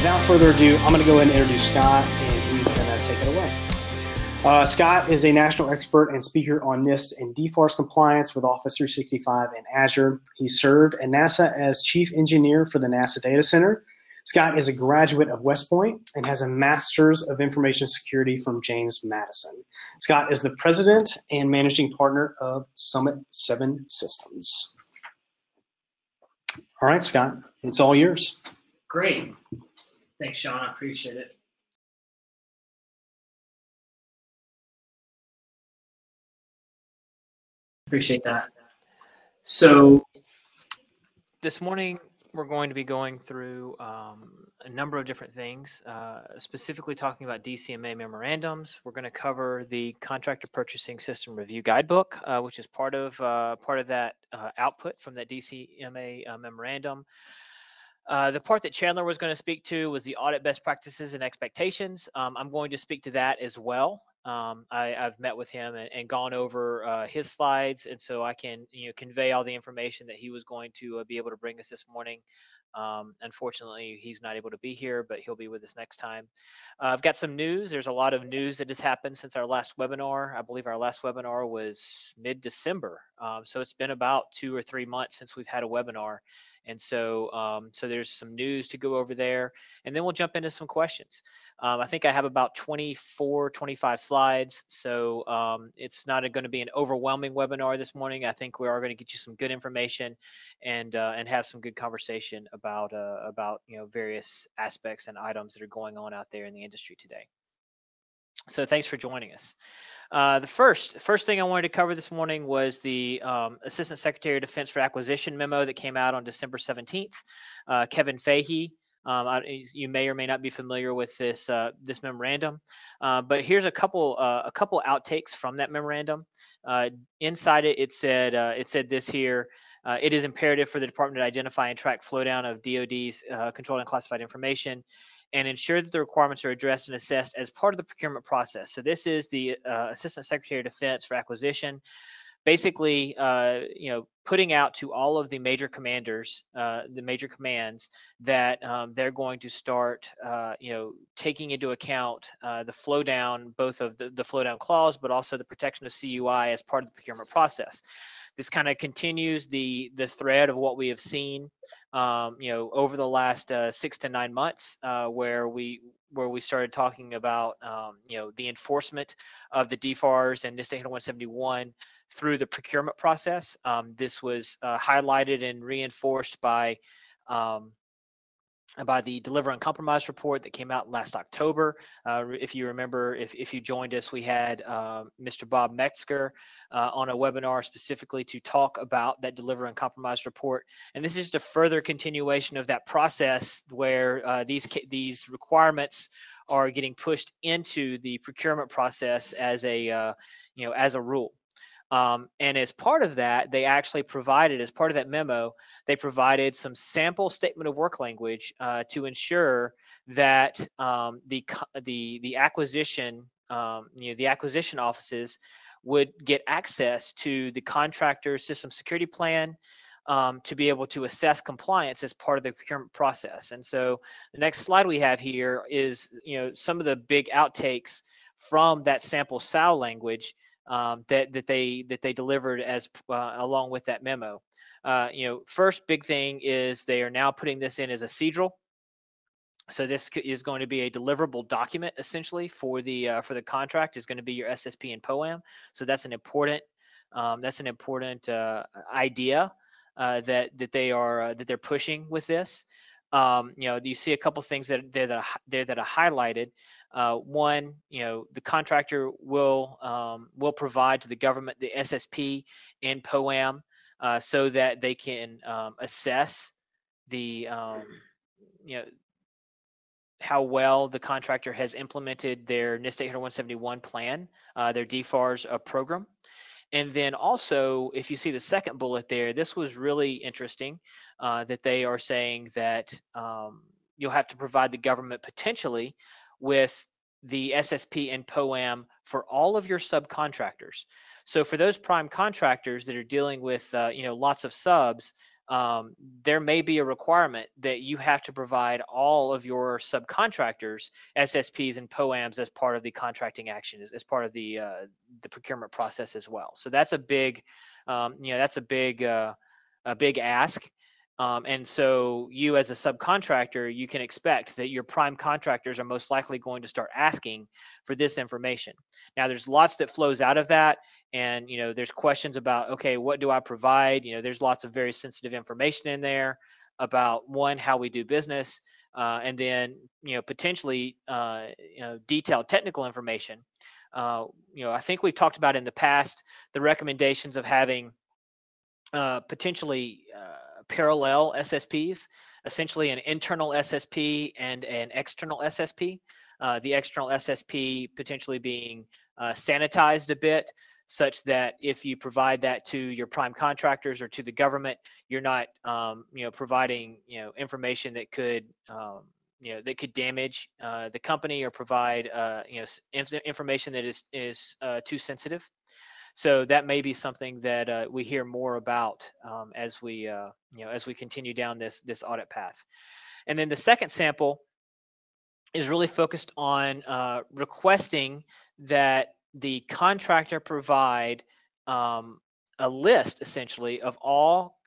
without further ado, I'm going to go ahead and introduce Scott, and he's going to take it away. Scott is a national expert and speaker on NIST and DFARS compliance with Office 365 and Azure. He served at NASA as chief engineer for the NASA Data Center. Scott is a graduate of West Point and has a Master's of Information Security from James Madison. Scott is the president and managing partner of Summit 7 Systems. All right, Scott, it's all yours. Great. Thanks, Sean. I appreciate it. Appreciate that. So this morning, we're going to be going through a number of different things, specifically talking about DCMA memorandums. We're going to cover the Contractor Purchasing System Review Guidebook, which is part of that output from that DCMA memorandum. The part that Chandler was going to speak to was the audit best practices and expectations. I'm going to speak to that as well. I've met with him and gone over his slides, and so I can convey all the information that he was going to be able to bring us this morning. Unfortunately, he's not able to be here, but he'll be with us next time. I've got some news. There's a lot of news that has happened since our last webinar. I believe our last webinar was mid-December, so it's been about 2 or 3 months since we've had a webinar. And so, so there's some news to go over there, and then we'll jump into some questions. I think I have about 24, 25 slides, so it's not going to be an overwhelming webinar this morning. I think we are going to get you some good information and have some good conversation about various aspects and items that are going on out there in the industry today. So thanks for joining us. The first thing I wanted to cover this morning was the Assistant Secretary of Defense for Acquisition Memo that came out on December 17th. Kevin Fahey, you may or may not be familiar with this memorandum, but here's a couple outtakes from that memorandum. Inside it, it said this here. It is imperative for the department to identify and track flowdown of DoD's controlled and classified information, and ensure that the requirements are addressed and assessed as part of the procurement process. So this is the Assistant Secretary of Defense for Acquisition, basically, putting out to all of the major commanders, the major commands, that they're going to start, taking into account the flow down, both of the flow down clause, but also the protection of CUI as part of the procurement process. This kind of continues the thread of what we have seen over the last 6 to 9 months, where we started talking about the enforcement of the DFARS and NIST 171 through the procurement process. This was highlighted and reinforced by the Deliver Uncompromised report that came out last October. If you remember, if you joined us, we had Mr. Bob Metzger on a webinar specifically to talk about that Deliver Uncompromised report. And this is just a further continuation of that process where these requirements are getting pushed into the procurement process as a rule. And as part of that, they actually provided, as part of that memo, they provided some sample statement of work language to ensure that the acquisition, the acquisition offices would get access to the contractor system security plan to be able to assess compliance as part of the procurement process. And so the next slide we have here is some of the big outtakes from that sample SoW language that they delivered as along with that memo. First big thing is they are now putting this in as a CDRL. So this is going to be a deliverable document essentially for the contract. Is going to be your SSP and POAM. So that's an important idea that they're pushing with this. You see a couple things that are highlighted. One, the contractor will provide to the government the SSP and POAM so that they can assess the how well the contractor has implemented their NIST 171 plan, their DFARS program. And then also, if you see the second bullet there, this was really interesting, that they are saying that you'll have to provide the government potentially with the SSP and POAM for all of your subcontractors. So for those prime contractors that are dealing with lots of subs, there may be a requirement that you have to provide all of your subcontractors SSPs and POAMs as part of the contracting action, as part of the procurement process as well. So that's a big, that's a big ask. And so you as a subcontractor, you can expect that your prime contractors are most likely going to start asking for this information. Now, there's lots that flows out of that. And, there's questions about, okay, what do I provide? There's lots of very sensitive information in there about, one, how we do business, and then, potentially, detailed technical information. I think we've talked about in the past the recommendations of having potentially parallel SSPs, essentially an internal SSP and an external SSP. The external SSP potentially being sanitized a bit, such that if you provide that to your prime contractors or to the government, you're not, providing, information that could, that could damage the company or provide, information that is too sensitive. So that may be something that we hear more about as we continue down this audit path. And then the second sample is really focused on requesting that the contractor provide a list, essentially, of all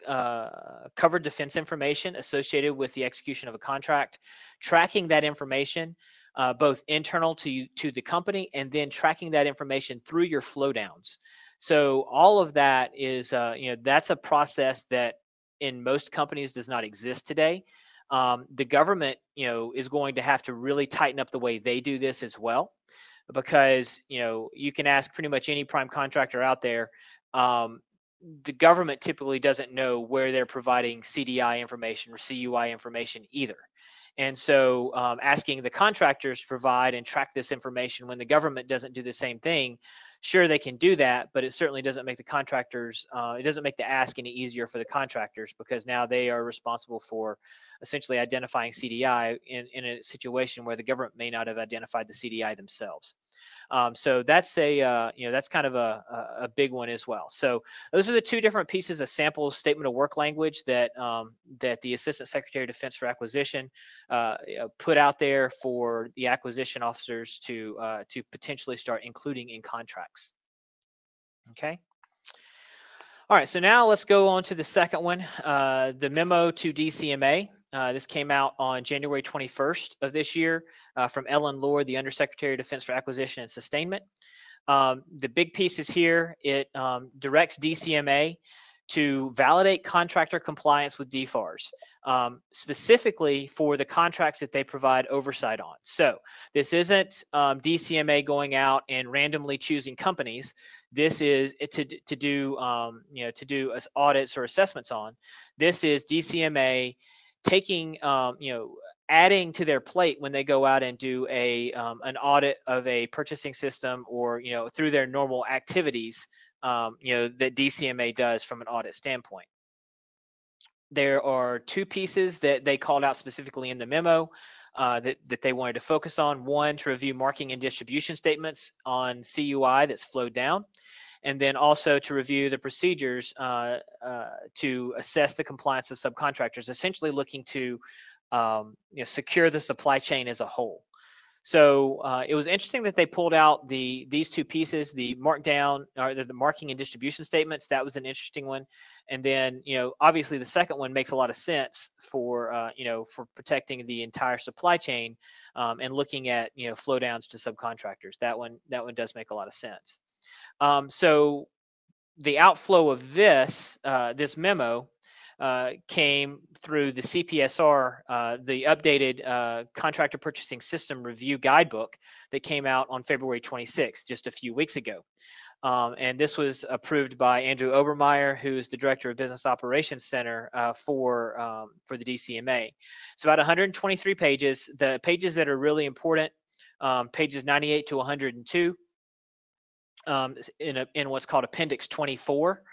covered defense information associated with the execution of a contract, tracking that information both internal to the company, and then tracking that information through your flow downs. So all of that is, that's a process that in most companies does not exist today. The government, is going to have to really tighten up the way they do this as well, because, you can ask pretty much any prime contractor out there. The government typically doesn't know where they're providing CDI information or CUI information either. And so asking the contractors to provide and track this information when the government doesn't do the same thing, sure, they can do that, but it certainly doesn't make the contractors, it doesn't make the ask any easier for the contractors, because now they are responsible for essentially identifying CDI in a situation where the government may not have identified the CDI themselves. So that's that's kind of a big one as well. So those are the two different pieces of sample statement of work language that that the Assistant Secretary of Defense for Acquisition put out there for the acquisition officers to potentially start including in contracts. Okay. All right, so now let's go on to the second one, the memo to DCMA. This came out on January 21st of this year from Ellen Lord, the Undersecretary of Defense for Acquisition and Sustainment. The big pieces here, it directs DCMA to validate contractor compliance with DFARS, specifically for the contracts that they provide oversight on. So this isn't DCMA going out and randomly choosing companies. This is to do audits or assessments on. This is DCMA taking adding to their plate when they go out and do an audit of a purchasing system, or through their normal activities that DCMA does from an audit standpoint. There are two pieces that they called out specifically in the memo that they wanted to focus on. One, to review marking and distribution statements on CUI that's flowed down, and then also to review the procedures to assess the compliance of subcontractors, essentially looking to secure the supply chain as a whole. So it was interesting that they pulled out these two pieces, the markdown or the marking and distribution statements. That was an interesting one. And then, obviously the second one makes a lot of sense for, for protecting the entire supply chain and looking at, flow downs to subcontractors. That one does make a lot of sense. So the outflow of this memo came through the CPSR, the updated Contractor Purchasing System Review Guidebook that came out on February 26th, just a few weeks ago. And this was approved by Andrew Obermeyer, who is the Director of Business Operations Center for the DCMA. It's about 123 pages. The pages that are really important, pages 98 to 102, in what's called Appendix 24.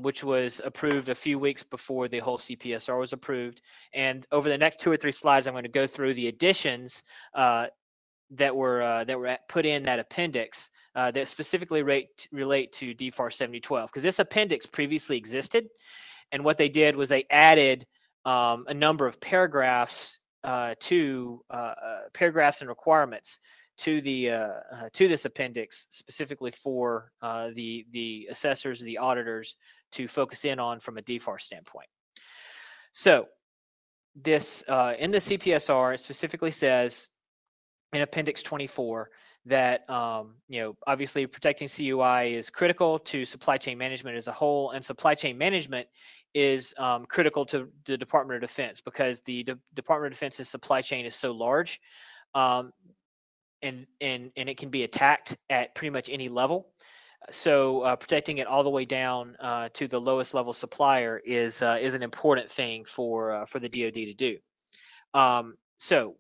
Which was approved a few weeks before the whole CPSR was approved. And over the next 2 or 3 slides, I'm going to go through the additions that were put in that appendix that specifically relate to DFARS 7012, because this appendix previously existed, And what they did was they added a number of paragraphs paragraphs and requirements to this appendix, specifically for the assessors, the auditors to focus in on from a DFARS standpoint. So this in the CPSR, it specifically says in Appendix 24 that obviously protecting CUI is critical to supply chain management as a whole, and supply chain management is critical to the Department of Defense, because the Department of Defense's supply chain is so large, and it can be attacked at pretty much any level. So protecting it all the way down to the lowest level supplier is an important thing for the DoD to do. So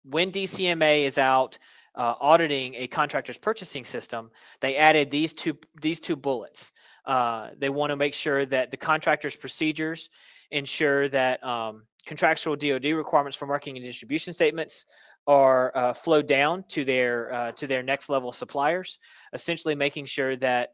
when DCMA is out auditing a contractor's purchasing system, they added these two bullets. They want to make sure that the contractor's procedures ensure that contractual DoD requirements for marketing and distribution statements are flowed down to their next level suppliers, essentially making sure that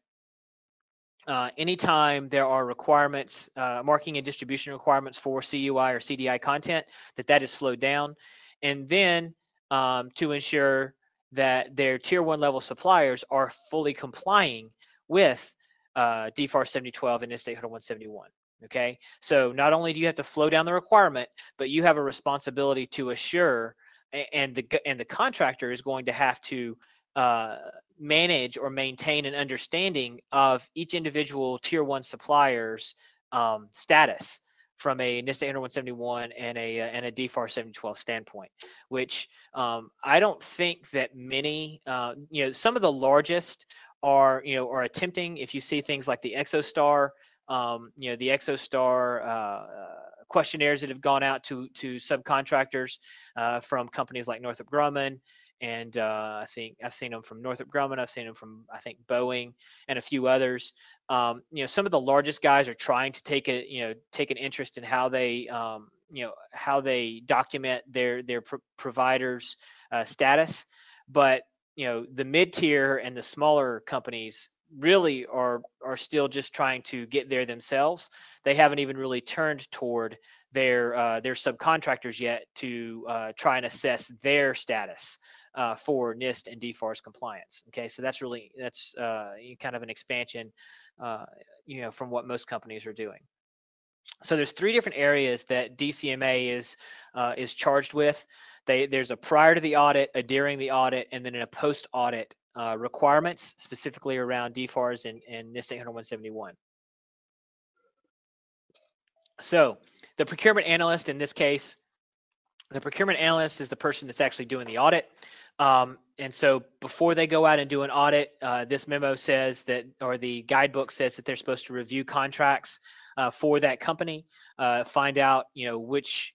anytime there are requirements, marketing and distribution requirements for CUI or CDI content, that is flowed down, and then to ensure that their tier 1 level suppliers are fully complying with DFARS 7012 and NIST 80171. Okay, so not only do you have to flow down the requirement, but you have a responsibility to assure, and the contractor is going to have to manage or maintain an understanding of each individual tier 1 supplier's status from a NIST 80171 and a DFARS 7012 standpoint, which I don't think that many, some of the largest are attempting. If you see things like the ExoStar, the ExoStar questionnaires that have gone out to subcontractors from companies like Northrop Grumman, and I think I've seen them from Northrop Grumman. I've seen them from, I think, Boeing and a few others. Some of the largest guys are trying to take an interest in how they document their providers' status, but the mid-tier and the smaller companies really are still just trying to get there themselves. They haven't even really turned toward their subcontractors yet to try and assess their status for NIST and DFARS compliance. Okay, so that's kind of an expansion, from what most companies are doing. So there's 3 different areas that DCMA is charged with. There's a prior to the audit, a during the audit, and then a post-audit requirements, specifically around DFARS and NIST 80171. So the procurement analyst, in this case, the procurement analyst is the person that's actually doing the audit. And so before they go out and do an audit, this memo says that, or the guidebook says that they're supposed to review contracts for that company, find out which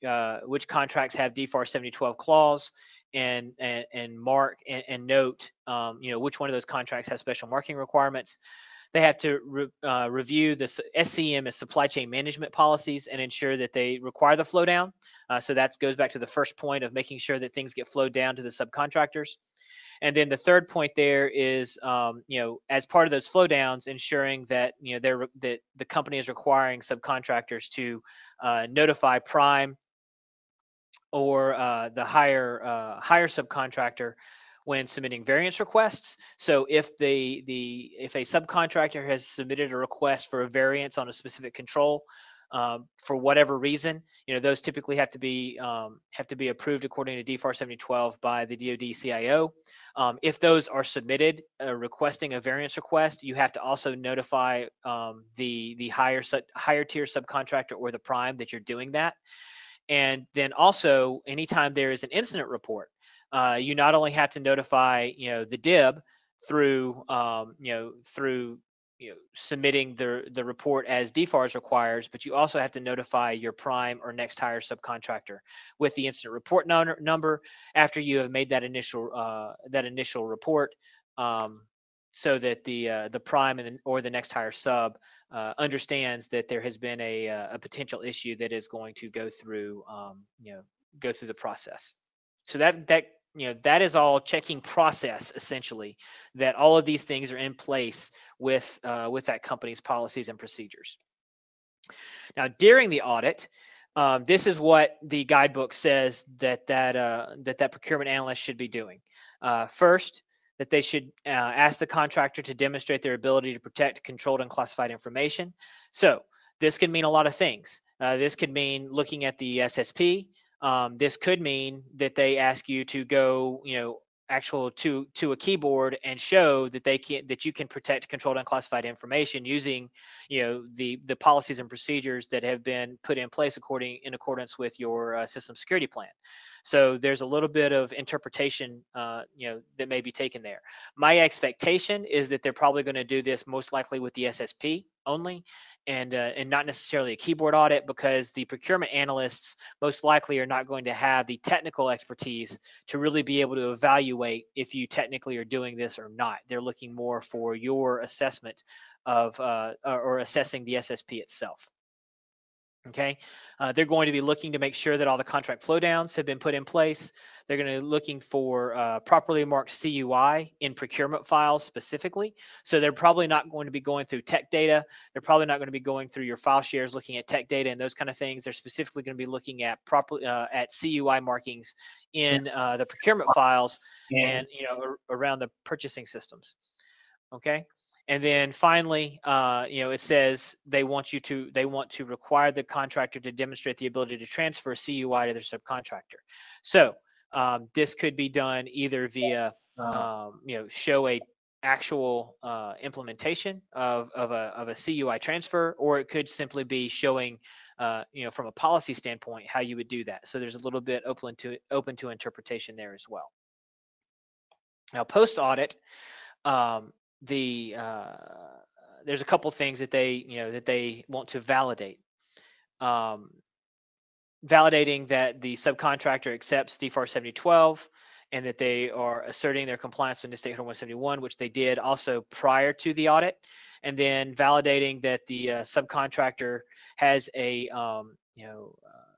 contracts have DFARS 7012 clause, and mark and note which one of those contracts has special marking requirements. They have to review the SCM as supply chain management policies and ensure that they require the flow down. So that goes back to the first point of making sure that things get flowed down to the subcontractors. And then the third point there is, as part of those flow downs, ensuring that that the company is requiring subcontractors to notify prime or the higher subcontractor when submitting variance requests. So if a subcontractor has submitted a request for a variance on a specific control, for whatever reason, those typically have to be approved according to DFARS 7012 by the DoD CIO. If those are submitted requesting a variance request, you have to also notify the higher tier subcontractor or the prime that you're doing that. And then also, anytime there is an incident report, you not only have to notify the DIB through submitting the report as DFARS requires, but you also have to notify your prime or next higher subcontractor with the incident report number after you have made that initial report, so that the prime or the next higher sub understands that there has been a potential issue that is going to go through the process. So that is all checking process, essentially, that all of these things are in place with that company's policies and procedures. Now, during the audit, this is what the guidebook says that procurement analyst should be doing. First, that they should ask the contractor to demonstrate their ability to protect controlled and classified information. So this could mean a lot of things. This could mean looking at the SSP. This could mean that they ask you to go, to a keyboard and show that you can protect controlled and classified information using, the policies and procedures that have been put in place in accordance with your system security plan. So there's a little bit of interpretation, that may be taken there. My expectation is that they're probably going to do this most likely with the SSP only, and not necessarily a keyboard audit, because the procurement analysts most likely are not going to have the technical expertise to really be able to evaluate if you technically are doing this or not. They're looking more for your assessment of or assessing the SSP itself. Okay, they're going to be looking to make sure that all the contract flow downs have been put in place. They're going to be looking for properly marked CUI in procurement files specifically. So they're probably not going to be going through tech data. They're probably not going to be going through your file shares, looking at tech data and those kind of things. They're specifically going to be looking at at CUI markings in the procurement files and around the purchasing systems. Okay. And then finally, it says they want to require the contractor to demonstrate the ability to transfer CUI to their subcontractor. So this could be done either via, show a actual implementation of a CUI transfer, or it could simply be showing, from a policy standpoint, how you would do that. So there's a little bit open to interpretation there as well. Now, post audit. There's a couple things that they want to validate. Validating that the subcontractor accepts DFARS 7012 and that they are asserting their compliance with NIST 171, which they did also prior to the audit, and then validating that the subcontractor has a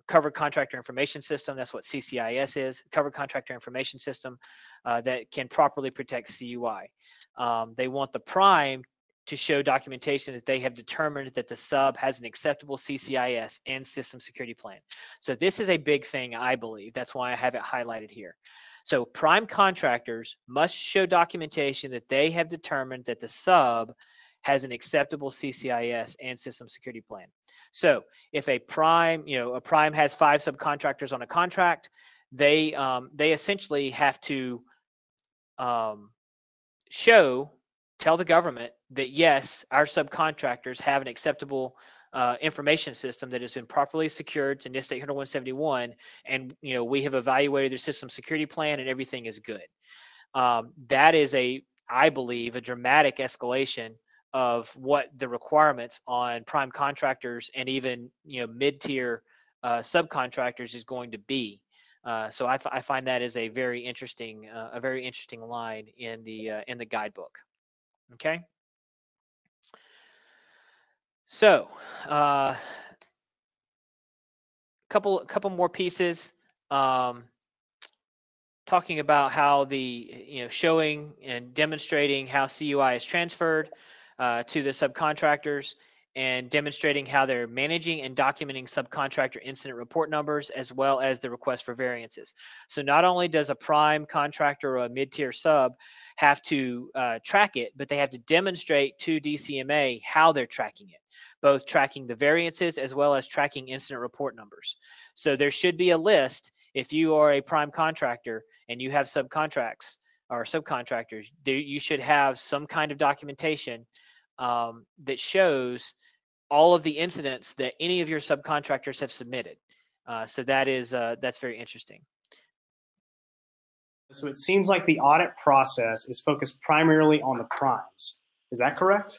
covered contractor information system. That's what CCIS is, covered contractor information system that can properly protect CUI. They want the prime to show documentation that they have determined that the sub has an acceptable CCIS and system security plan. So this is a big thing, I believe. That's why I have it highlighted here. So prime contractors must show documentation that they have determined that the sub has an acceptable CCIS and system security plan. So if a prime has 5 subcontractors on a contract, they essentially have to tell the government that yes, our subcontractors have an acceptable information system that has been properly secured to NIST 171, and we have evaluated their system security plan and everything is good. That is I believe, a dramatic escalation of what the requirements on prime contractors and even mid-tier subcontractors is going to be. So I find that is a very interesting line in the guidebook. Okay. So couple more pieces. Talking about how the showing and demonstrating how CUI is transferred to the subcontractors, and demonstrating how they're managing and documenting subcontractor incident report numbers, as well as the request for variances. So not only does a prime contractor or a mid-tier sub have to track it, but they have to demonstrate to DCMA how they're tracking it, both tracking the variances as well as tracking incident report numbers. So there should be a list. If you are a prime contractor and you have subcontracts or subcontractors, you should have some kind of documentation that shows all of the incidents that any of your subcontractors have submitted. So that's very interesting. So it seems like the audit process is focused primarily on the primes. Is that correct?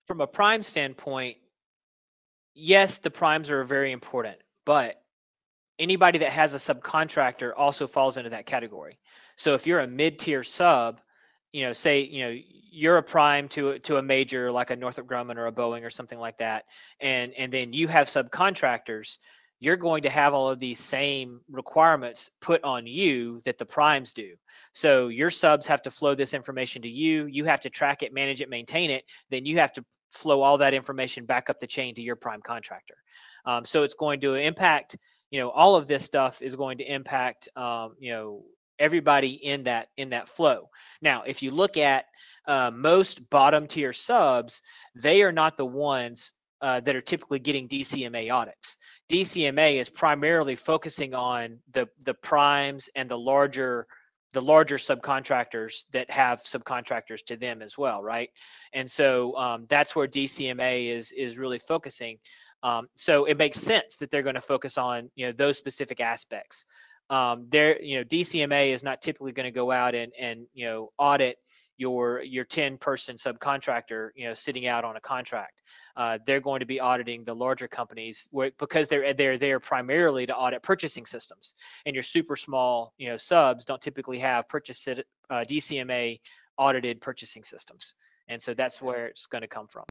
From a prime standpoint, yes, the primes are very important, but anybody that has a subcontractor also falls into that category. So if you're a mid-tier sub, say, you're a prime to a major like a Northrop Grumman or a Boeing or something like that, and then you have subcontractors, you're going to have all of these same requirements put on you that the primes do. So your subs have to flow this information to you. You have to track it, manage it, maintain it. Then you have to flow all that information back up the chain to your prime contractor. So it's going to impact, all of this stuff is going to impact, everybody in that flow. Now, if you look at most bottom tier subs, they are not the ones that are typically getting DCMA audits. DCMA is primarily focusing on the primes and the larger subcontractors that have subcontractors to them as well, right? And so that's where DCMA is really focusing. So it makes sense that they're going to focus on those specific aspects. DCMA is not typically going to go out and audit your 10-person subcontractor sitting out on a contract. They're going to be auditing the larger companies because they're there primarily to audit purchasing systems, and your super small subs don't typically have DCMA audited purchasing systems, and so that's where it's going to come from.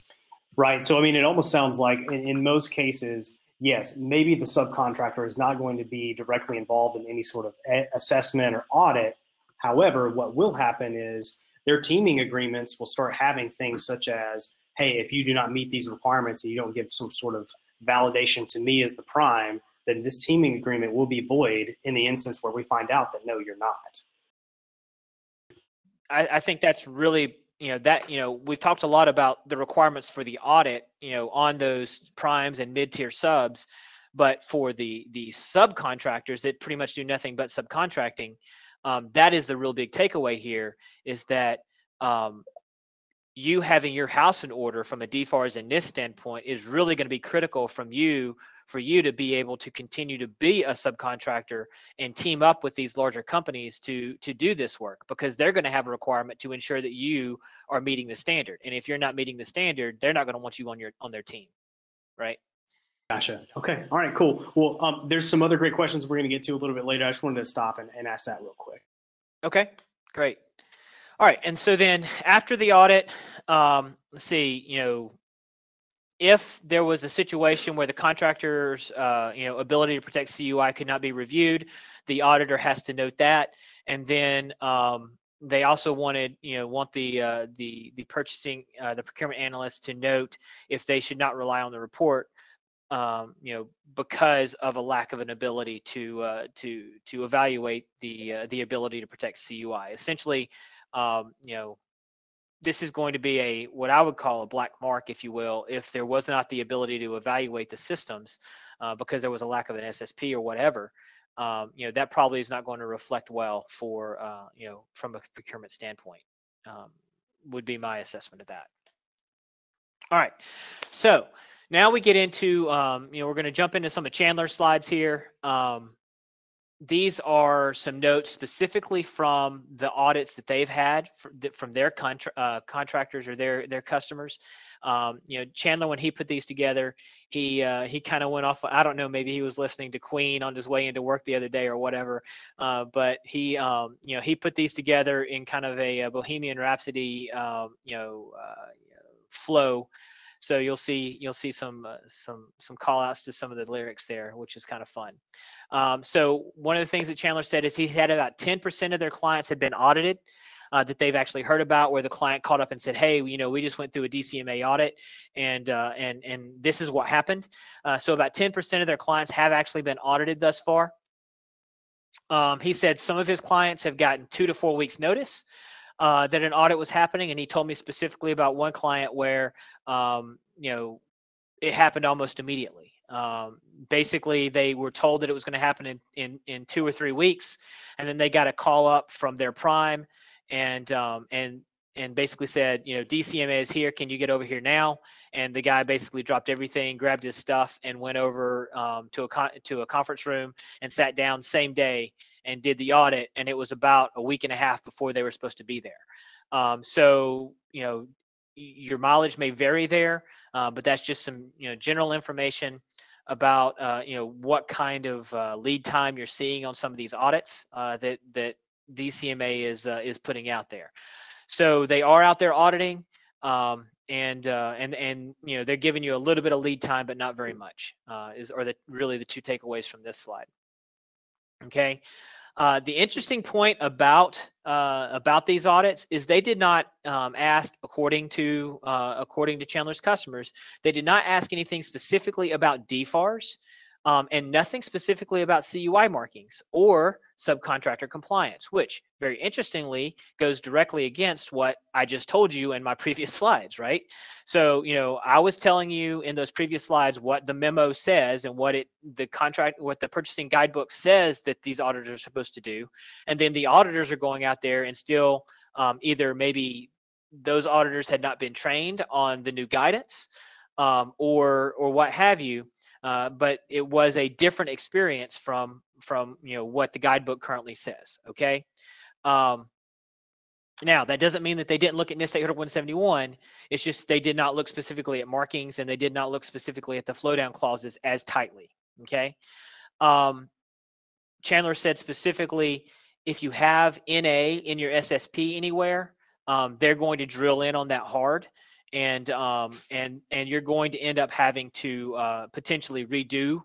Right. So I mean, it almost sounds like in most cases, yes, maybe the subcontractor is not going to be directly involved in any sort of assessment or audit. However, what will happen is their teaming agreements will start having things such as, hey, if you do not meet these requirements and you don't give some sort of validation to me as the prime, then this teaming agreement will be void in the instance where we find out that no, you're not. I think that's really, we've talked a lot about the requirements for the audit, on those primes and mid-tier subs, but for the subcontractors that pretty much do nothing but subcontracting, that is the real big takeaway here, is that you having your house in order from a DFARS and NIST standpoint is really going to be critical for you to be able to continue to be a subcontractor and team up with these larger companies to do this work, because they're going to have a requirement to ensure that you are meeting the standard. And if you're not meeting the standard, they're not going to want you on their team, right? Gotcha. Okay. All right, cool. Well, there's some other great questions we're going to get to a little bit later. I just wanted to stop and ask that real quick. Okay, great. All right, and so then after the audit, let's see, if there was a situation where the contractor's, ability to protect CUI could not be reviewed, the auditor has to note that, and then they also want the purchasing, the procurement analyst to note if they should not rely on the report, because of a lack of an ability to evaluate the ability to protect CUI. Essentially, this is going to be what I would call a black mark, if you will, if there was not the ability to evaluate the systems because there was a lack of an SSP or whatever. That probably is not going to reflect well for from a procurement standpoint. Would be my assessment of that. All right, so now we get into we're going to jump into some of Chandler's slides here. These are some notes specifically from the audits that they've had from their contractors or their customers. Chandler, when he put these together, he kind of went off. I don't know, maybe he was listening to Queen on his way into work the other day or whatever. But he put these together in kind of a Bohemian Rhapsody flow. So you'll see some call outs to some of the lyrics there, which is kind of fun. So one of the things that Chandler said is he had about 10% of their clients had been audited that they've actually heard about, where the client called up and said, hey, we just went through a DCMA audit and this is what happened. So about 10% of their clients have actually been audited thus far. He said some of his clients have gotten 2 to 4 weeks notice that an audit was happening, and he told me specifically about one client where it happened almost immediately. Basically, they were told that it was going to happen in 2 or 3 weeks, and then they got a call up from their prime and basically said, DCMA is here. Can you get over here now? And the guy basically dropped everything, grabbed his stuff, and went over to a conference room and sat down same day and did the audit. And it was about a week and a half before they were supposed to be there. So your mileage may vary there, but that's just some general information about what kind of lead time you're seeing on some of these audits that DCMA is putting out there. So they are out there auditing, and they're giving you a little bit of lead time, but not very much. Really the two takeaways from this slide. Okay. The interesting point about these audits is they did not ask, according to Chandler's customers, they did not ask anything specifically about DFARS, and nothing specifically about CUI markings or subcontractor compliance, which very interestingly goes directly against what I just told you in my previous slides, right? So, I was telling you in those previous slides what the memo says and what the purchasing guidebook says that these auditors are supposed to do. And then the auditors are going out there and still either maybe those auditors had not been trained on the new guidance or what have you. But it was a different experience from what the guidebook currently says. Okay. Now that doesn't mean that they didn't look at NIST 800-171. It's just they did not look specifically at markings and they did not look specifically at the flow down clauses as tightly. Okay. Chandler said specifically, if you have NA in your SSP anywhere, they're going to drill in on that hard. And you're going to end up having to potentially redo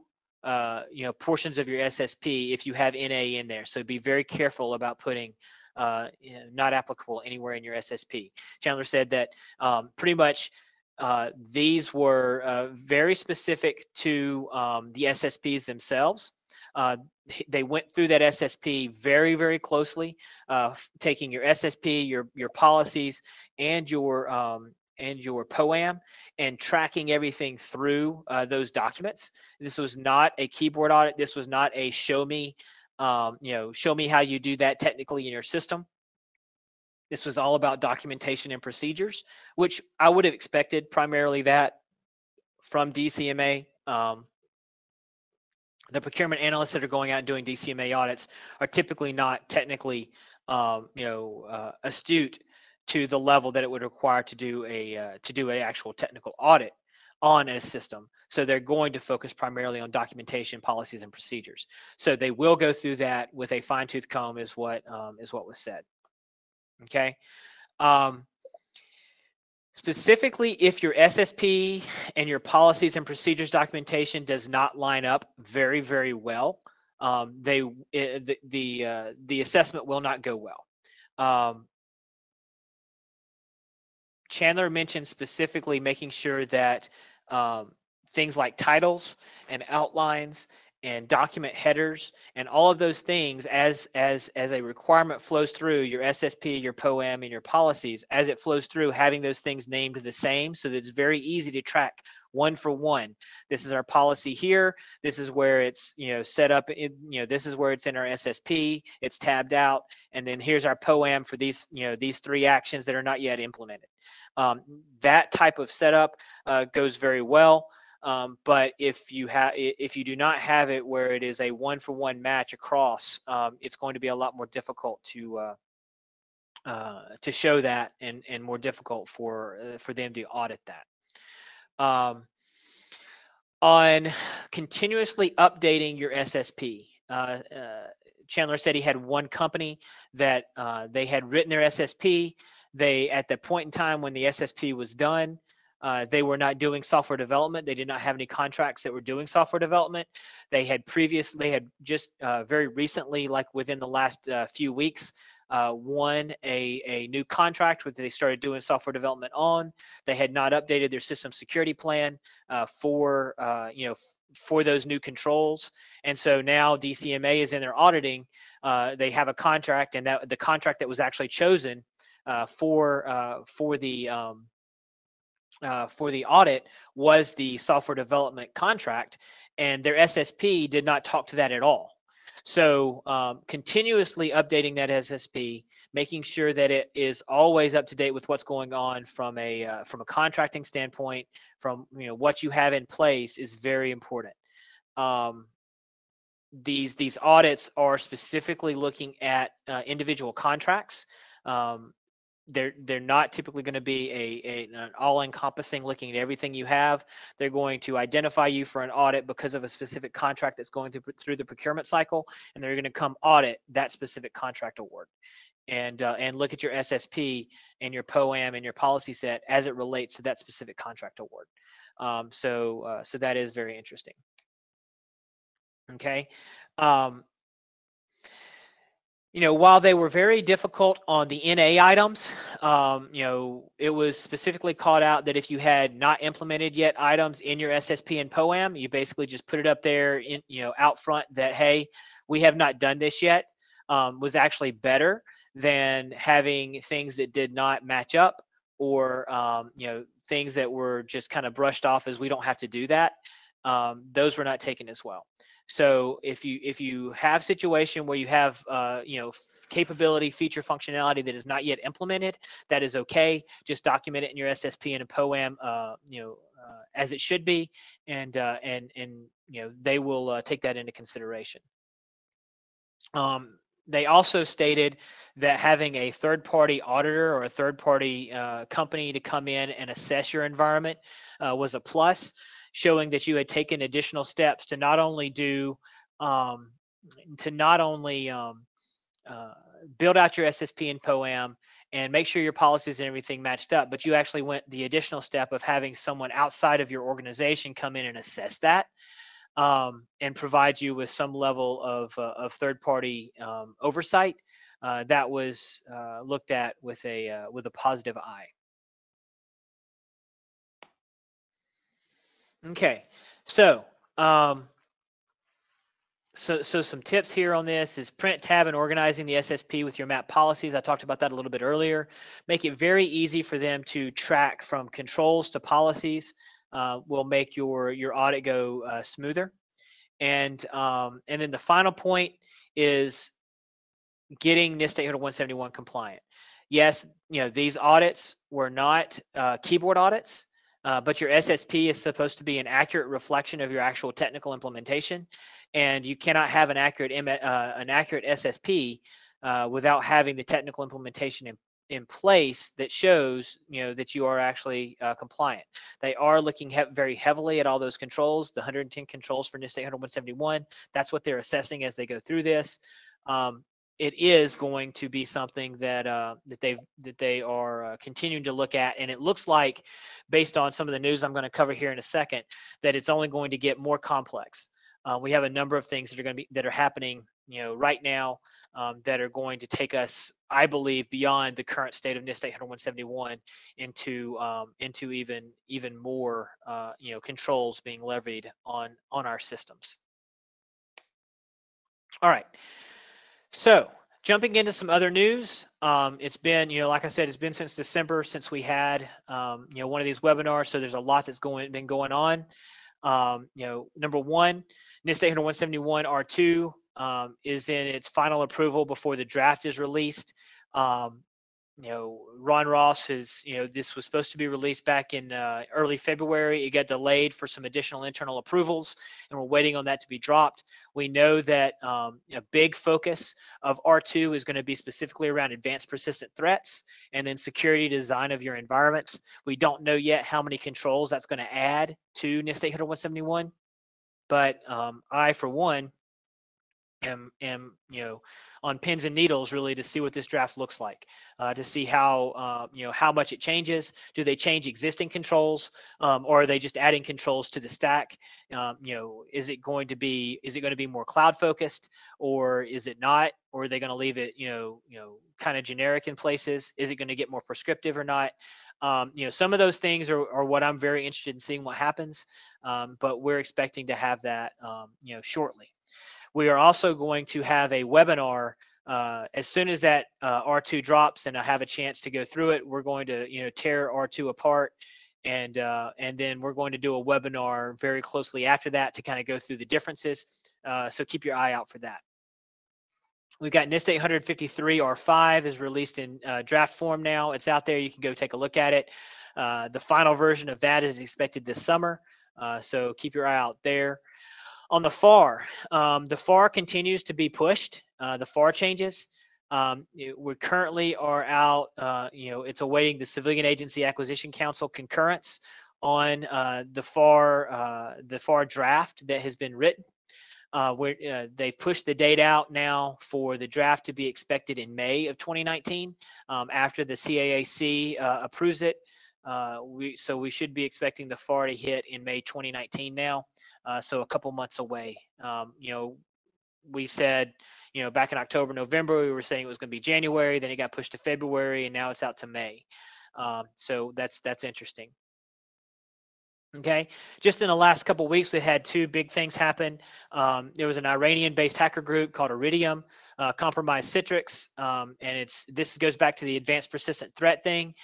portions of your SSP if you have NA in there. So be very careful about putting not applicable anywhere in your SSP. Chandler said that pretty much these were very specific to the SSPs themselves. They went through that SSP very, very closely, taking your SSP, your policies, and your POAM, and tracking everything through those documents. This was not a keyboard audit. This was not a show me how you do that technically in your system. This was all about documentation and procedures, which I would have expected primarily that from DCMA. The procurement analysts that are going out and doing DCMA audits are typically not technically, astute to the level that it would require to do an actual technical audit on a system. So they're going to focus primarily on documentation, policies, and procedures. So they will go through that with a fine-tooth comb, is what was said. Okay. Specifically, if your SSP and your policies and procedures documentation does not line up very, very well, the assessment will not go well. Chandler mentioned specifically making sure that things like titles and outlines and document headers and all of those things as a requirement flows through your SSP, your POAM, and your policies, as it flows through, having those things named the same so that it's very easy to track one for one. This is our policy here. This is where it's set up. This is where it's in our SSP. It's tabbed out, and then here's our POAM for these these 3 actions that are not yet implemented. That type of setup goes very well. But if you do not have it where it is a one-for-one match across, it's going to be a lot more difficult to show that, and more difficult for them to audit that. On continuously updating your SSP, Chandler said he had one company that they had written their SSP. At the point in time when the SSP was done, they were not doing software development. They did not have any contracts that were doing software development. They had just very recently, like within the last few weeks, won a new contract which they started doing software development on. They had not updated their system security plan for those new controls. And so now DCMA is in their auditing. They have a contract, and that the contract that was actually chosen for the audit was the software development contract, and their SSP did not talk to that at all. So continuously updating that SSP, making sure that it is always up to date with what's going on from a contracting standpoint, from what you have in place, is very important. These audits are specifically looking at individual contracts. They're not typically going to be an all-encompassing looking at everything you have. They're going to identify you for an audit because of a specific contract that's going through the procurement cycle, and they're going to come audit that specific contract award, and look at your SSP and your POAM and your policy set as it relates to that specific contract award. So that is very interesting. Okay. while they were very difficult on the NA items, it was specifically called out that if you had not implemented yet items in your SSP and POAM, you basically just put it up there in, out front that, hey, we have not done this yet, was actually better than having things that did not match up, or, things that were just kind of brushed off as we don't have to do that. Those were not taken as well. So if you have situation where you have capability, feature, functionality that is not yet implemented, that is okay. Just document it in your SSP and a POAM, as it should be, and they will take that into consideration. They also stated that having a third-party auditor or a third-party company to come in and assess your environment was a plus, showing that you had taken additional steps to not only build out your SSP and POAM and make sure your policies and everything matched up, but you actually went the additional step of having someone outside of your organization come in and assess that, and provide you with some level of third-party oversight. That was looked at with a positive eye. Okay, so some tips here on this is print, tab, and organizing the SSP with your map policies. I talked about that a little bit earlier. Make it very easy for them to track from controls to policies. Will make your audit go smoother. And then the final point is getting NIST 800-171 compliant. Yes, these audits were not keyboard audits. But your SSP is supposed to be an accurate reflection of your actual technical implementation, and you cannot have an accurate SSP without having the technical implementation in place that shows that you are actually compliant. They are looking very heavily at all those controls, the 110 controls for NIST 800-171. That's what they're assessing as they go through this. It is going to be something that they are continuing to look at, and it looks like, based on some of the news I'm going to cover here in a second, that it's only going to get more complex. We have a number of things that are happening, right now, that are going to take us, I believe, beyond the current state of NIST 800-171 into even more controls being levied on our systems. All right. So jumping into some other news, it's been, like I said, it's been since December since we had, one of these webinars. So there's a lot that's been going on. Number one, NIST 800-171 R2 is in its final approval before the draft is released. Ron Ross is, this was supposed to be released back in early February. It got delayed for some additional internal approvals, and we're waiting on that to be dropped. We know that a big focus of R2 is going to be specifically around advanced persistent threats and then security design of your environments. We don't know yet how many controls that's going to add to NIST 800-171, but I, for one, am on pins and needles really to see what this draft looks like, to see how how much it changes. Do they change existing controls, or are they just adding controls to the stack? Is it going to be more cloud focused, or is it not? Or are they going to leave it kind of generic in places? Is it going to get more prescriptive or not? Some of those things are what I'm very interested in seeing what happens, but we're expecting to have that shortly. We are also going to have a webinar as soon as that R2 drops and I have a chance to go through it. We're going to tear R2 apart, and then we're going to do a webinar very closely after that to kind of go through the differences. So keep your eye out for that. We've got NIST 853 R5 is released in draft form now. It's out there. You can go take a look at it. The final version of that is expected this summer. So keep your eye out there. On the FAR continues to be pushed. The FAR changes. We currently are out. It's awaiting the Civilian Agency Acquisition Council concurrence on the FAR draft that has been written. They've pushed the date out now for the draft to be expected in May of 2019, after the CAAC approves it. So we should be expecting the FAR to hit in May 2019 now. So a couple months away. we said, back in October, November, we were saying it was going to be January, then it got pushed to February, and now it's out to May. So that's interesting. Okay, just in the last couple of weeks, we had two big things happen. There was an Iranian-based hacker group called Iridium, compromised Citrix, and this goes back to the advanced persistent threat thing.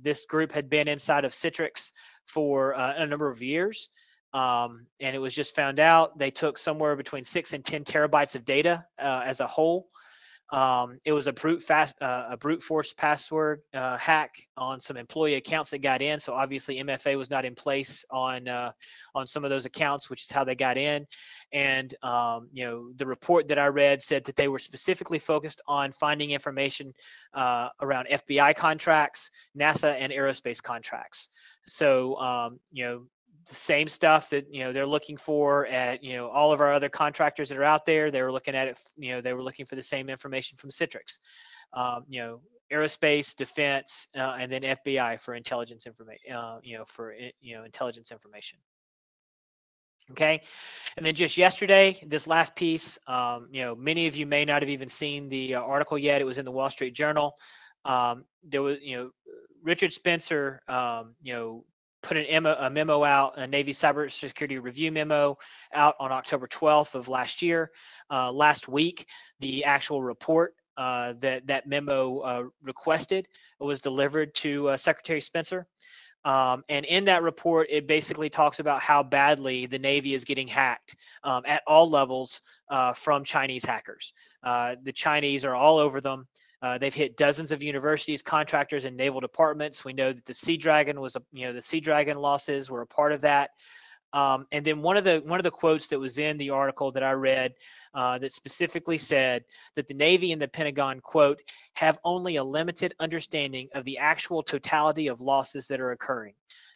This group had been inside of Citrix for a number of years, and it was just found out they took somewhere between 6 and 10 terabytes of data as a whole. It was a brute force password hack on some employee accounts that got in. So obviously MFA was not in place on some of those accounts, which is how they got in. And the report that I read said that they were specifically focused on finding information around FBI contracts, NASA, and aerospace contracts. So the same stuff that they're looking for at all of our other contractors that are out there. They were looking at it. They were looking for the same information from Citrix. Aerospace, defense, and then FBI for intelligence information. Intelligence information. Okay, and then just yesterday, this last piece. Many of you may not have even seen the article yet. It was in the Wall Street Journal. There was Richard Spencer. Put a memo out, a Navy cybersecurity review memo out on October 12th of last year. Last week, the actual report that memo requested was delivered to Secretary Spencer. And in that report, it basically talks about how badly the Navy is getting hacked at all levels from Chinese hackers. The Chinese are all over them. They've hit dozens of universities, contractors, and naval departments. We know that the Sea Dragon the Sea Dragon losses were a part of that. And then one of the quotes that was in the article that I read that specifically said that the Navy and the Pentagon, quote, have only a limited understanding of the actual totality of losses that are occurring.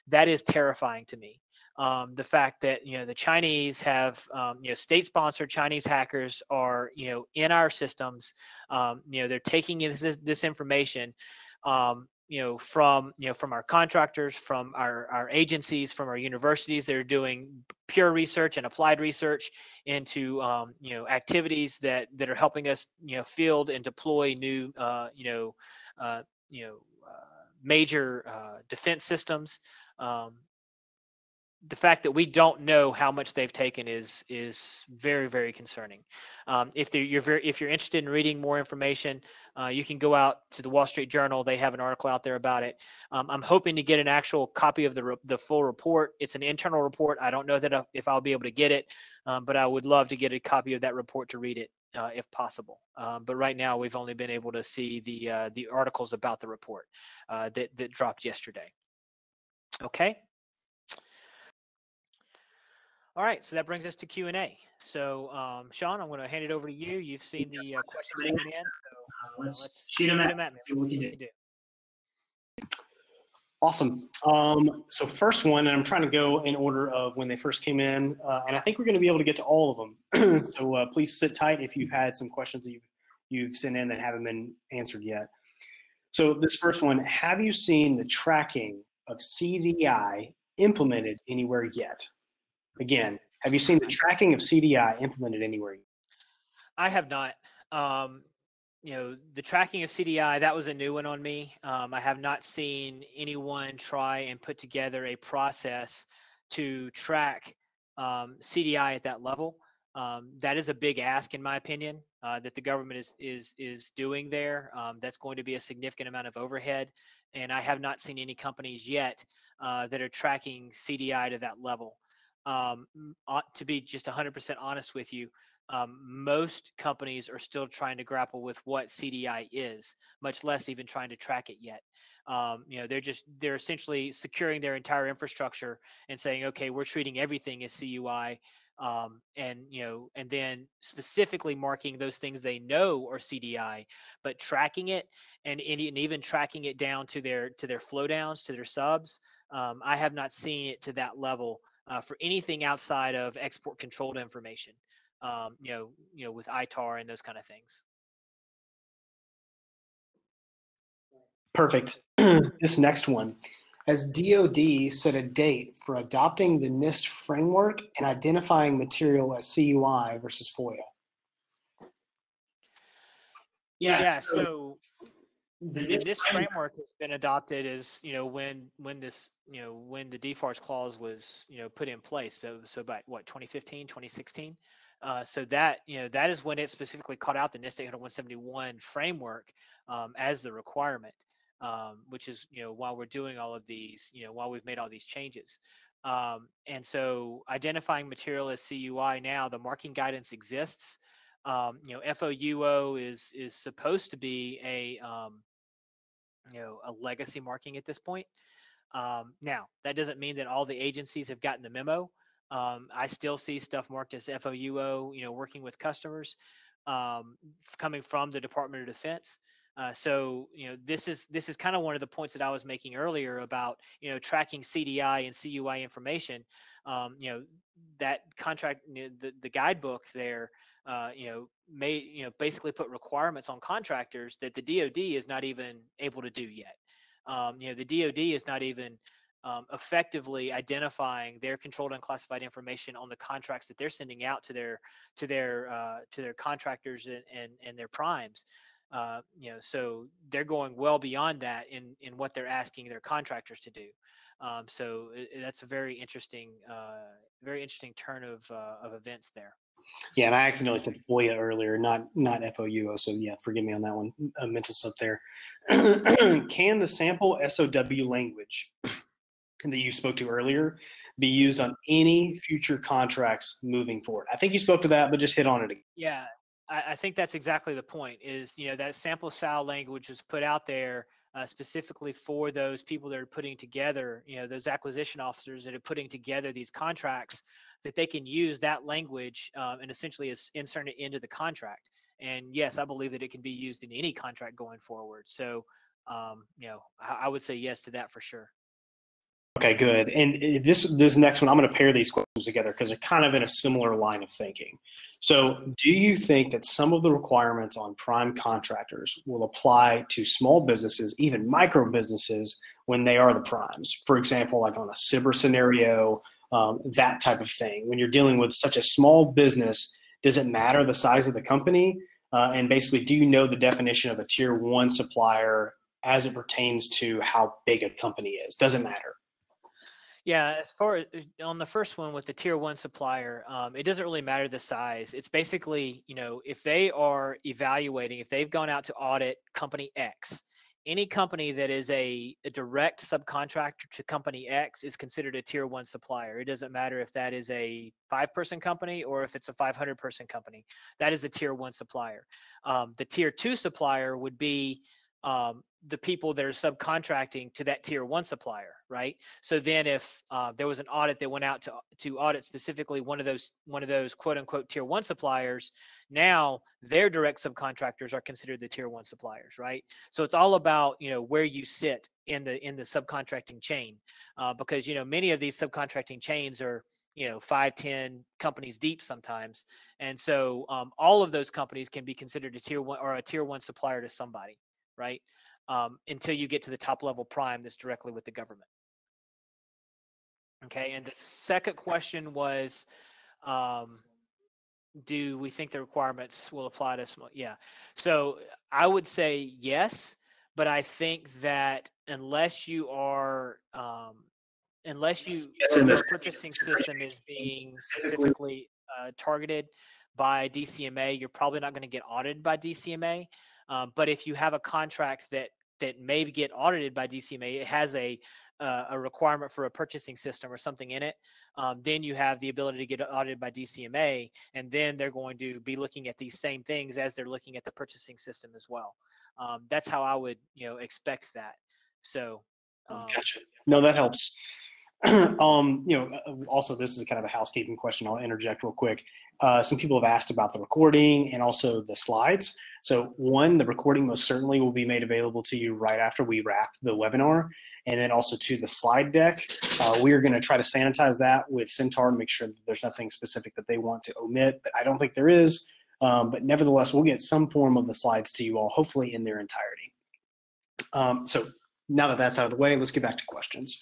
That is terrifying to me. The fact that the Chinese have state-sponsored Chinese hackers are in our systems. They're taking this information from our contractors, from our agencies, from our universities. They're doing pure research and applied research into activities that are helping us field and deploy new major defense systems. The fact that we don't know how much they've taken is very, very concerning. If you're interested in reading more information, you can go out to the Wall Street Journal. They have an article out there about it. I'm hoping to get an actual copy of the full report. It's an internal report. I don't know that if I'll be able to get it, but I would love to get a copy of that report to read it if possible. But right now, we've only been able to see the articles about the report that dropped yesterday. Okay. All right, so that brings us to Q&A. So, Sean, I'm going to hand it over to you. You've seen the questions coming in, so let's shoot them at me. See what we can do. Awesome. So first one, and I'm trying to go in order of when they first came in, and I think we're going to be able to get to all of them. So please sit tight if you've had some questions that you've sent in that haven't been answered yet. So this first one, have you seen the tracking of CDI implemented anywhere yet? Again, have you seen the tracking of CDI implemented anywhere? I have not. The tracking of CDI, that was a new one on me. I have not seen anyone try and put together a process to track CDI at that level. That is a big ask, in my opinion, that the government is doing there. That's going to be a significant amount of overhead, and I have not seen any companies yet that are tracking CDI to that level. To be just 100% honest with you, most companies are still trying to grapple with what CDI is, much less even trying to track it yet. They're essentially securing their entire infrastructure and saying, okay, we're treating everything as CUI, and then specifically marking those things they know are CDI, but tracking it and even tracking it down to their flow downs, to their subs. I have not seen it to that level for anything outside of export controlled information. With ITAR and those kind of things. Perfect. This next one, Has DoD set a date for adopting the NIST framework and identifying material as CUI versus FOIA? Yeah, so the NIST framework has been adopted as, when this, when the DFARS clause was, put in place. So by what, 2015, 2016? So that, that is when it specifically called out the NIST 800-171 framework as the requirement, which is, while we're doing all of these, while we've made all these changes. And so identifying material as CUI now, the marking guidance exists. FOUO is supposed to be a legacy marking at this point. Now, that doesn't mean that all the agencies have gotten the memo. I still see stuff marked as FOUO, working with customers, coming from the Department of Defense. So, this is kind of one of the points that I was making earlier about, tracking CDI and CUI information. That contract, the guidebook there, basically put requirements on contractors that the DoD is not even able to do yet. The DoD is not even effectively identifying their controlled unclassified information on the contracts that they're sending out to their contractors and their primes. So they're going well beyond that in what they're asking their contractors to do. So that's a very interesting turn of events there. Yeah, and I accidentally said FOIA earlier, not FOUO. So yeah, forgive me on that one. A mental slip there. Can the sample SOW language that you spoke to earlier be used on any future contracts moving forward? I think you spoke to that, but just hit on it again. Yeah, I think that's exactly the point. Is that sample SOW language was put out there specifically for those people that are putting together, those acquisition officers that are putting together these contracts, that they can use that language and essentially insert it into the contract. And yes, I believe that it can be used in any contract going forward. So, I would say yes to that for sure. Okay, good. And this next one, I'm going to pair these questions together because they're kind of in a similar line of thinking. So do you think that some of the requirements on prime contractors will apply to small businesses, even micro businesses, when they are the primes? For example, like on a cyber scenario, that type of thing. When you're dealing with such a small business, does it matter the size of the company? And basically, do you know the definition of a tier 1 supplier as it pertains to how big a company is? Does it matter? Yeah, as far as on the first one with the tier 1 supplier, it doesn't really matter the size. It's basically, if they are evaluating, if they've gone out to audit company X, any company that is a direct subcontractor to company X is considered a tier 1 supplier. It doesn't matter if that is a 5-person company or if it's a 500-person company. That is a tier 1 supplier. The tier 2 supplier would be the people that are subcontracting to that tier 1 supplier, right? So then if there was an audit that went out to audit specifically one of those quote unquote tier 1 suppliers, now their direct subcontractors are considered the tier 1 suppliers, right? So it's all about, where you sit in the subcontracting chain, because, many of these subcontracting chains are, 5, 10 companies deep sometimes. And so all of those companies can be considered a tier 1 or a tier 1 supplier to somebody, right? Until you get to the top level prime that's directly with the government. Okay, and the second question was, do we think the requirements will apply to small? Yeah, so I would say yes, but I think that unless you are, unless your purchasing system is being specifically targeted by DCMA, you're probably not going to get audited by DCMA. But if you have a contract that may get audited by DCMA, it has a requirement for a purchasing system or something in it, then you have the ability to get audited by DCMA, and then they're going to be looking at these same things as they're looking at the purchasing system as well. That's how I would, expect that. So, gotcha. No, that helps. Also, this is kind of a housekeeping question. I'll interject real quick. Some people have asked about the recording and also the slides. So one, the recording most certainly will be made available to you right after we wrap the webinar. And then also to the slide deck. We are going to try to sanitize that with Centaur to make sure that there's nothing specific that they want to omit, but I don't think there is. But nevertheless, we'll get some form of the slides to you all, hopefully in their entirety. So now that that's out of the way, let's get back to questions.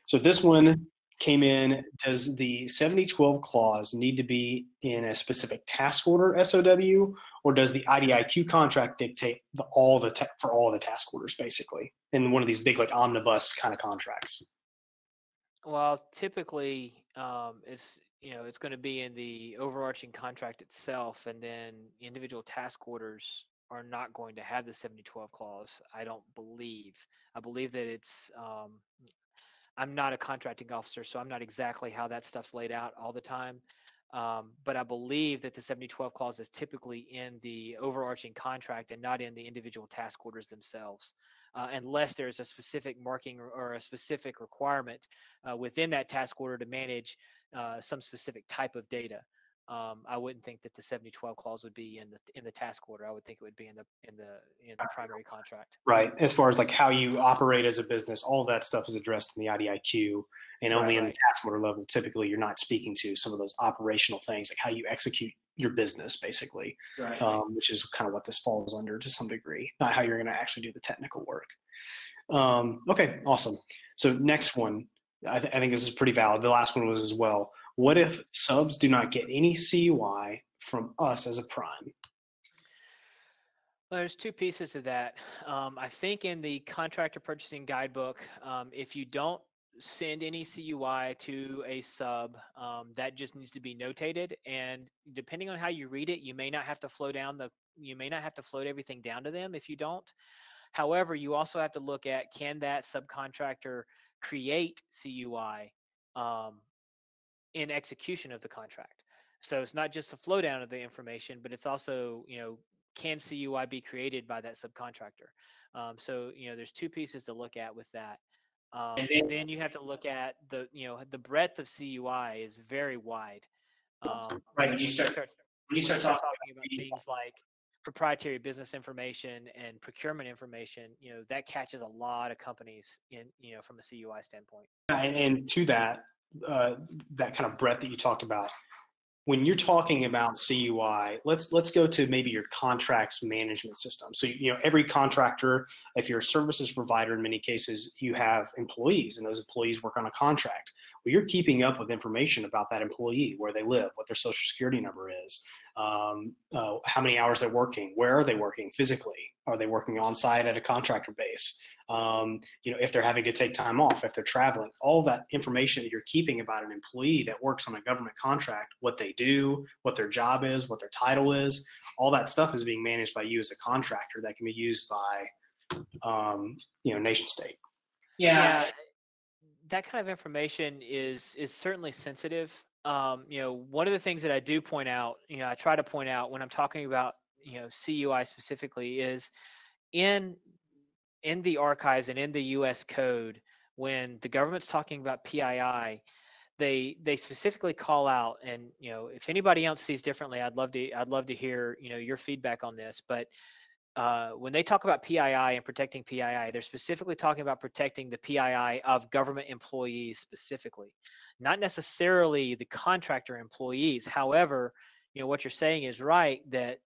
So this one came in, does the 7012 clause need to be in a specific task order SOW, or does the IDIQ contract dictate for all the task orders, basically, in one of these big like omnibus kind of contracts? Well, typically, it's going to be in the overarching contract itself, and then individual task orders are not going to have the 7012 clause. I believe that it's. I'm not a contracting officer, so I'm not exactly how that stuff's laid out all the time. But I believe that the 7012 clause is typically in the overarching contract and not in the individual task orders themselves, unless there's a specific marking or a specific requirement within that task order to manage some specific type of data. I wouldn't think that the 7012 clause would be in the task order. I would think it would be in the primary contract. Right. As far as like how you operate as a business, all of that stuff is addressed in the IDIQ, and only in the task order level, typically you're not speaking to some of those operational things, like how you execute your business, basically, which is kind of what this falls under to some degree, not how you're going to actually do the technical work. Okay, awesome. So next one, I think this is pretty valid. The last one was as well. What if subs do not get any CUI from us as a prime? Well, there's two pieces to that. I think in the contractor purchasing guidebook, if you don't send any CUI to a sub, that just needs to be notated. And depending on how you read it, you may not have to float everything down to them if you don't. However, you also have to look at, can that subcontractor create CUI in execution of the contract? So it's not just the flow down of the information, but it's also, can CUI be created by that subcontractor? So, there's two pieces to look at with that. And then you have to look at the breadth of CUI is very wide. When you start talking about things like proprietary business information and procurement information, that catches a lot of companies from a CUI standpoint. And to that, that kind of breadth that you talked about, when you're talking about CUI, let's go to maybe your contracts management system. So, every contractor, if you're a services provider, in many cases, you have employees, and those employees work on a contract. Well, you're keeping up with information about that employee, where they live, what their social security number is, how many hours they're working, where are they working physically? Are they working on site at a contractor base? If they're having to take time off, if they're traveling, all that information that you're keeping about an employee that works on a government contract, what they do, what their job is, what their title is, all that stuff is being managed by you as a contractor that can be used by, nation state. Yeah, that kind of information is certainly sensitive. One of the things that I do point out, I try to point out when I'm talking about, CUI specifically, is in the archives and in the U.S. code, when the government's talking about PII, they specifically call out, and if anybody else sees differently, I'd love to hear your feedback on this. But when they talk about PII and protecting PII, they're specifically talking about protecting the PII of government employees specifically, not necessarily the contractor employees. However, what you're saying is right, that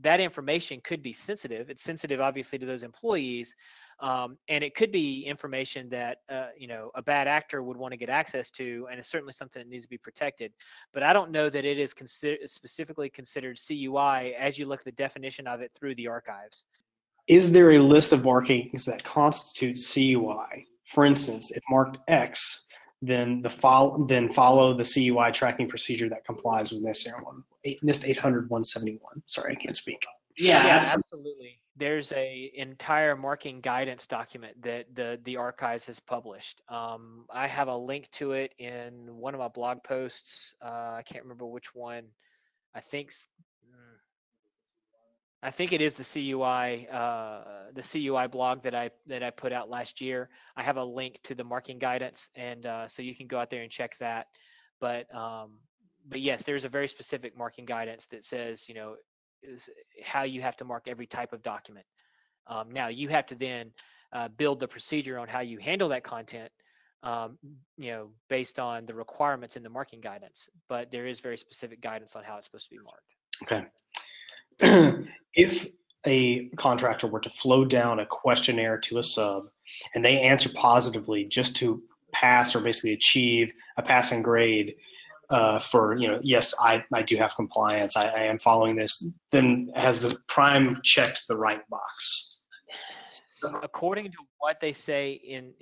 that information could be sensitive. It's sensitive, obviously, to those employees, and it could be information that a bad actor would want to get access to, and it's certainly something that needs to be protected. But I don't know that it is specifically considered CUI as you look at the definition of it through the archives. Is there a list of markings that constitute CUI? For instance, if marked X, then follow the CUI tracking procedure that complies with NIST 800-171. Sorry, I can't speak. Yeah, absolutely. There's a entire marking guidance document that the archives has published. I have a link to it in one of my blog posts. I can't remember which one. I think it is the CUI blog that I put out last year. I have a link to the marking guidance, and so you can go out there and check that. But yes, there's a very specific marking guidance that says is how you have to mark every type of document. Now you have to then build the procedure on how you handle that content, based on the requirements in the marking guidance. But there is very specific guidance on how it's supposed to be marked. Okay. If a contractor were to flow down a questionnaire to a sub and they answer positively just to pass or basically achieve a passing grade for, yes, I do have compliance, I am following this, then has the prime checked the right box? According to what they say in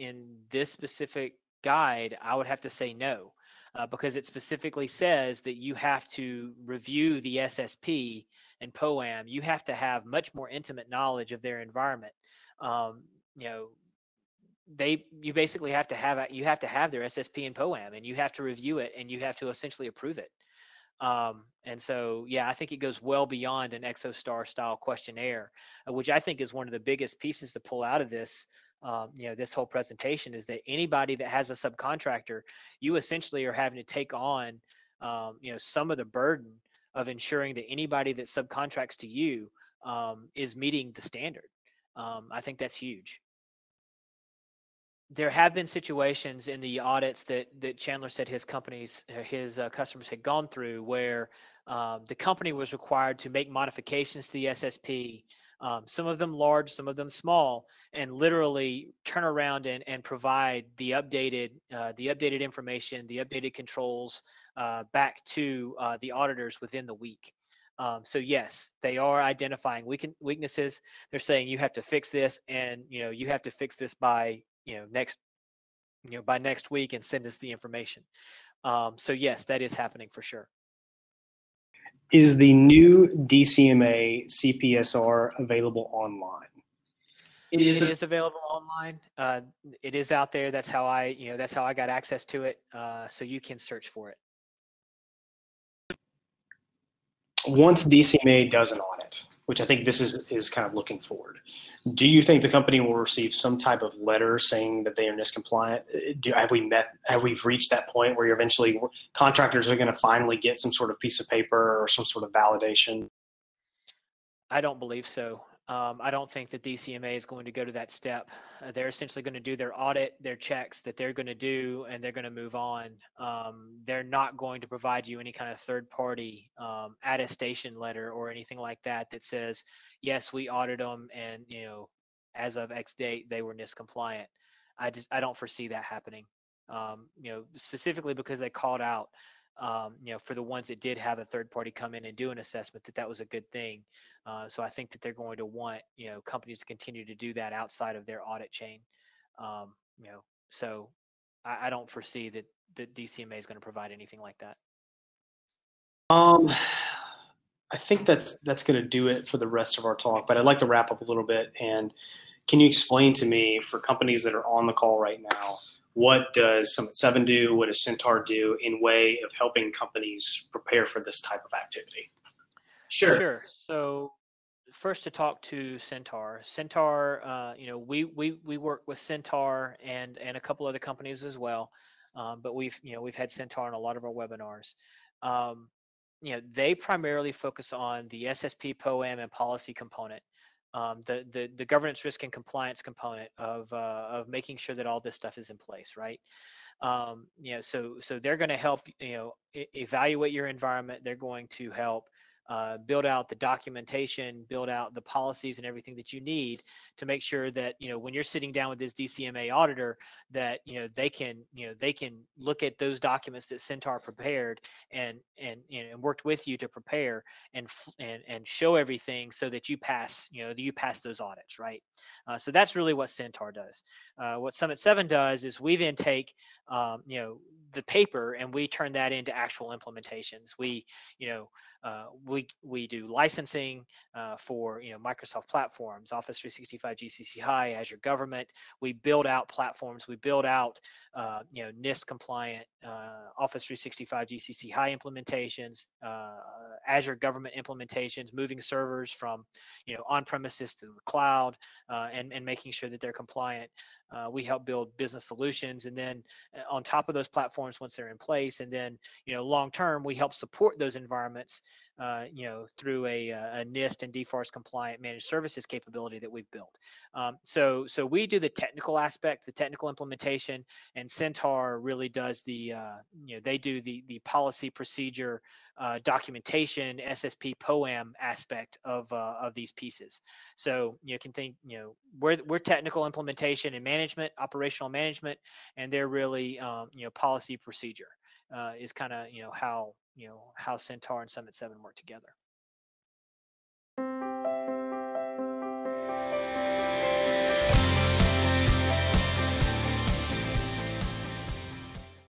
this specific guide, I would have to say no, because it specifically says that you have to review the SSP and POAM. You have to have much more intimate knowledge of their environment. You basically have to have their SSP and POAM, and you have to review it, and you have to essentially approve it. And so, yeah, I think it goes well beyond an ExoStar style questionnaire, which I think is one of the biggest pieces to pull out of this. This whole presentation is that anybody that has a subcontractor, you essentially are having to take on, some of the burden of ensuring that anybody that subcontracts to you is meeting the standard. I think that's huge. There have been situations in the audits that Chandler said his customers had gone through where the company was required to make modifications to the SSP, some of them large, some of them small, and literally turn around and provide the updated information, the updated controls back to the auditors within the week. So yes, they are identifying weaknesses. They're saying you have to fix this, and you have to fix this by next week and send us the information. So yes, that is happening for sure. Is the new DCMA CPSR available online? It is available online. It is out there. That's how I got access to it. So you can search for it. Once DCMA does an audit, which I think this is kind of looking forward, do you think the company will receive some type of letter saying that they are NIST compliant? Have we reached that point where eventually contractors are going to finally get some sort of piece of paper or some sort of validation? I don't believe so. I don't think that DCMA is going to go to that step. They're essentially going to do their audit, their checks that they're going to do, and they're going to move on. They're not going to provide you any kind of third-party attestation letter or anything like that that says, yes, we audited them, and as of X date they were NIST compliant. I don't foresee that happening. Specifically because they called out, for the ones that did have a third party come in and do an assessment, that was a good thing. So I think that they're going to want, companies to continue to do that outside of their audit chain. So I don't foresee that DCMA is going to provide anything like that. I think that's going to do it for the rest of our talk, but I'd like to wrap up a little bit. And can you explain to me, for companies that are on the call right now, what does Summit 7 do? What does Centaur do in way of helping companies prepare for this type of activity? Sure. So first, to talk to Centaur. Centaur, we work with Centaur and a couple other companies as well, but we've had Centaur on a lot of our webinars. They primarily focus on the SSP, POAM, and policy component. The governance, risk, and compliance component of making sure that all this stuff is in place, right? So they're going to help evaluate your environment. They're going to help build out the documentation, build out the policies and everything that you need to make sure that when you're sitting down with this DCMA auditor, that they can look at those documents that Centaur prepared and worked with you to prepare and show everything so that you pass those audits, right? So that's really what Centaur does. What Summit 7 does is we then take the paper and we turn that into actual implementations. We do licensing for Microsoft platforms, Office 365 GCC High, Azure Government. We build out platforms. We build out NIST compliant Office 365 GCC High implementations, Azure Government implementations, moving servers from on-premises to the cloud, and making sure that they're compliant. We help build business solutions, and then on top of those platforms, once they're in place, and then long term, we help support those environments through a NIST and DFARS compliant managed services capability that we've built. So we do the technical aspect, the technical implementation, and Centaur really does they do the policy, procedure, documentation operation, SSP, POAM aspect of these pieces. So you can think, we're technical implementation and management, operational management, and they're really, policy procedure is kind of, how Centaur and Summit 7 work together.